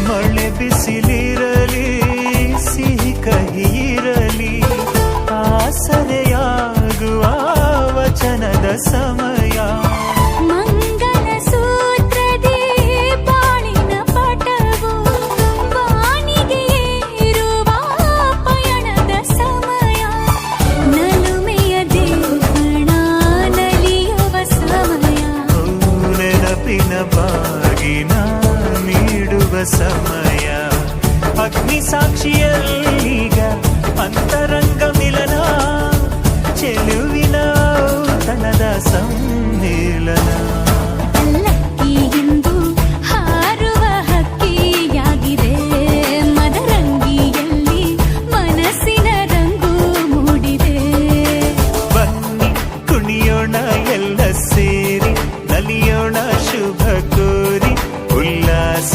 ಮಳೆ ಬಿಸಿಲಿರಲಿ ಸಿಹಿ ಕಹಿ ಇರಲಿ ಆಸರೆಯಾಗುವ ವಚನದ ಸಮಯ ಮಂಗಲ ಸೂತ್ರದಿ ಬಾಳಿನ ಪಟವು ಬಾಣಿಗೆ ಏರುವ ಪಯಣದ ಸಮಯ ನಲುಮೆಯ ದೇವಣ ನಲಿಯುವ ಸಮಯ ನೆನಪಿನ ಬಾಗಿನ ನೀಡುವ ಸಮಯ ಅಗ್ನಿ ಸಾಕ್ಷಿಯಲ್ಲೀಗ ಅಂತರಂಗ ಮಿಲನ ಚೆಲುವಿನ ತನದ ಸಮ್ಮಿಲನ